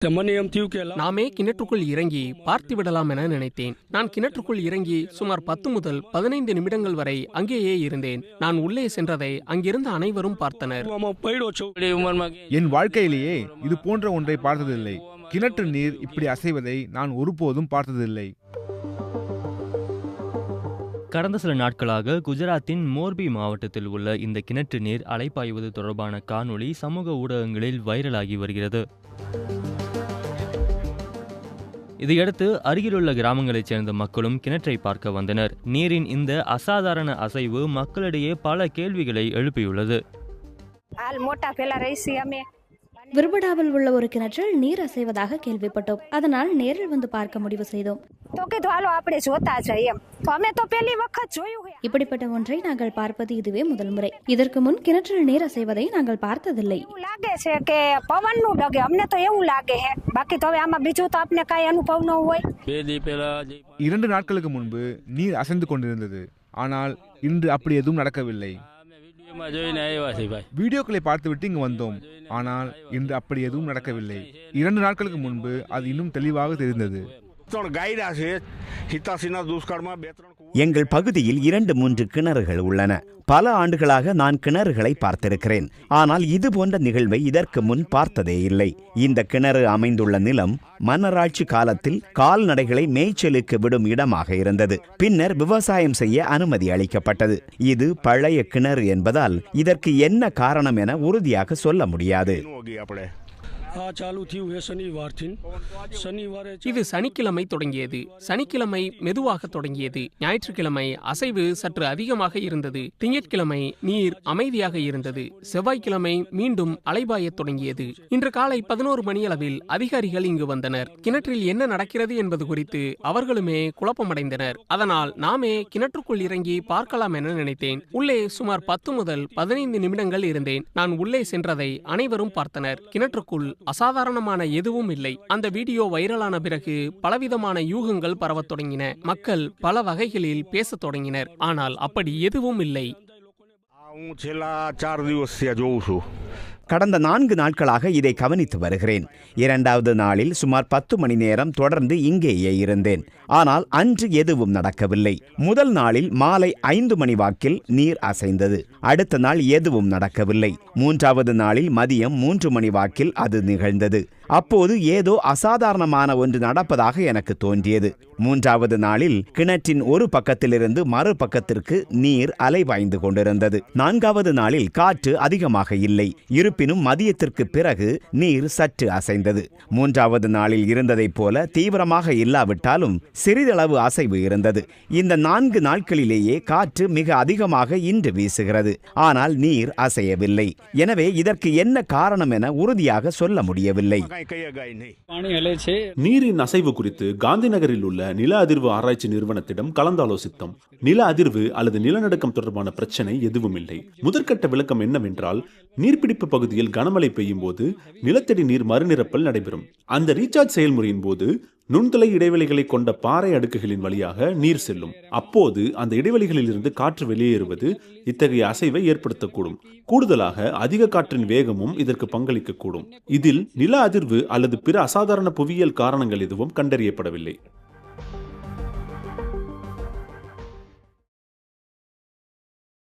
நாமே கிணற்றுக்குள் இறங்கி பார்த்து விடலாம் என நினைத்தேன். நான் கிணற்றுக்குள் இறங்கி சுமார் 10 முதல் 15 நிமிடங்கள் வரை அங்கேயே இருந்தேன். நான் உள்ளே சென்றதை அங்கிருந்த அனைவரும் பார்த்தனர். என் வாழ்க்கையிலேயே இது போன்ற ஒன்றை பார்த்ததில்லை. கிணற்று நீர் இப்படி அசைவதை நான் ஒருபோதும் பார்த்ததில்லை. கடந்த சில நாட்களாக குஜராத்தின் மோர்பி மாவட்டத்தில் உள்ள இந்த கிணற்று நீர் அலைப்பாய்வது தொடர்பான காணொளி சமூக ஊடகங்களில் வைரலாகி வருகிறது. இதையடுத்து அருகிலுள்ள கிராமங்களைச் சேர்ந்த மக்களும் கிணற்றை பார்க்க வந்தனர். நீரின் இந்த அசாதாரண அசைவு மக்களிடையே பல கேள்விகளை எழுப்பியுள்ளது. விருபடாவில் உள்ள ஒரு கிணற்றில் நீர் அசைவதாக கேள்விப்பட்டோம். அதனால் நேரில் வந்து பார்க்க முடிவு செய்தோம். இப்படிப்பட்ட ஒன்றை நாங்கள் பார்ப்பது இதுவே முதல் முறை. இதற்கு முன் கிணற்றில் நீர் அசைவதை நாங்கள் பார்த்ததில்லை. 2 நாட்களுக்கு முன்பு நீர் அசைந்து கொண்டிருந்தது. ஆனால் இன்று அப்படி எதுவும் நடக்கவில்லை. வீடியோக்களை பார்த்துவிட்டு இங்கு வந்தோம். ஆனால் இன்று அப்படி எதுவும் நடக்கவில்லை. 2 நாட்களுக்கு முன்பு அது இன்னும் தெளிவாக தெரிந்தது. எங்கள் பகுதியில் 2-3 கிணறுகள் உள்ளன. பல ஆண்டுகளாக நான் கிணறுகளை பார்த்திருக்கிறேன். ஆனால் இது போன்ற நிகழ்வை இதற்கு முன் பார்த்ததே இல்லை. இந்த கிணறு அமைந்துள்ள நிலம் மன்னராட்சி காலத்தில் கால்நடைகளை மேய்ச்சலுக்கு விடும் இடமாக இருந்தது. பின்னர் விவசாயம் செய்ய அனுமதி அளிக்கப்பட்டது. இது பழைய கிணறு என்பதால் இதற்கு என்ன காரணம் என உறுதியாக சொல்ல முடியாது. இது சனிக்கிழமை தொடங்கியது. சனிக்கிழமை மெதுவாக தொடங்கியது. ஞாயிற்றுக்கிழமை அசைவு சற்று அதிகமாக இருந்தது. திங்கட்கிழமை நீர் அமைதியாக இருந்தது. செவ்வாய்க்கிழமை மீண்டும் அலைபாயத் தொடங்கியது. இன்று காலை 11 மணியளவில் அதிகாரிகள் இங்கு வந்தனர். கிணற்றில் என்ன நடக்கிறது என்பது குறித்து அவர்களுமே குழப்பமடைந்தனர். அதனால் நாமே கிணற்றுக்குள் இறங்கி பார்க்கலாம் என நினைத்தேன். உள்ளே சுமார் 10 முதல் 15 நிமிடங்கள் இருந்தேன். நான் உள்ளே சென்றதை அனைவரும் பார்த்தனர். கிணற்றுக்குள் அசாதாரணமான எதுவும் இல்லை. அந்த வீடியோ வைரலான பிறகு பலவிதமான யூகங்கள் பரவத் தொடங்கின. மக்கள் பல வகைகளில் பேசத் தொடங்கினர். ஆனால் அப்படி எதுவும் இல்லை. கடந்த 4 நாட்களாக இதை கவனித்து வருகிறேன். 2வது நாளில் சுமார் 10 மணி நேரம் தொடர்ந்து இங்கேயே இருந்தேன். ஆனால் அன்று எதுவும் நடக்கவில்லை. முதல் நாளில் மாலை 5 மணி வாக்கில் நீர் அசைந்தது. அடுத்த நாள் எதுவும் நடக்கவில்லை. 3வது நாளில் மதியம் 3 மணி வாக்கில் அது நிகழ்ந்தது. அப்போது ஏதோ அசாதாரணமான ஒன்று நடப்பதாக எனக்கு தோன்றியது. 3வது நாளில் கிணற்றின் ஒரு பக்கத்திலிருந்து மறுபக்கத்திற்கு நீர் அலைபாய்ந்து கொண்டிருந்தது. 4வது நாளில் காற்று அதிகமாக இல்லை. இருப்பினும் மதியத்திற்கு பிறகு நீர் சற்று அசைந்தது. 3வது நாளில் இருந்ததைப் போல தீவிரமாக இல்லாவிட்டாலும் சிறிதளவு அசைவு இருந்தது. இந்த 4 நாட்களிலேயே காற்று மிக அதிகமாக இன்று வீசுகிறது. ஆனால் நீர் அசையவில்லை. எனவே இதற்கு என்ன காரணம் என உறுதியாக சொல்ல முடியவில்லை. நீரின் அசைவு குறித்து காந்தி நகரில் உள்ள நில அதிர்வு ஆராய்ச்சி நிறுவனத்திடம் கலந்தாலோசித்தோம். நில அதிர்வு அல்லது நிலநடுக்கம் தொடர்பான பிரச்சனை எதுவும் இல்லை. முதற்கட்ட விளக்கம் என்னவென்றால், நீர்பிடிப்பு பகுதியில் கனமழை பெய்யும் போது நிலத்தடி நீர் மறுநிரப்பல் நடைபெறும். அந்த ரீசார்ஜ் செயல்முறையின் போது நுண்துளை இடைவெளிகளை கொண்ட பாறை அடுக்குகளின் வழியாக நீர் செல்லும். அப்போது அந்த இடைவெளிகளில் இருந்து காற்று வெளியேறுவது இத்தகைய அசைவை ஏற்படுத்தக்கூடும். கூடுதலாக அதிக காற்றின் வேகமும் இதற்கு பங்களிக்கக்கூடும். இதில் நில அதிர்வு அல்லது பிற அசாதாரண புவியியல் காரணங்கள் எதுவும் கண்டறியப்படவில்லை.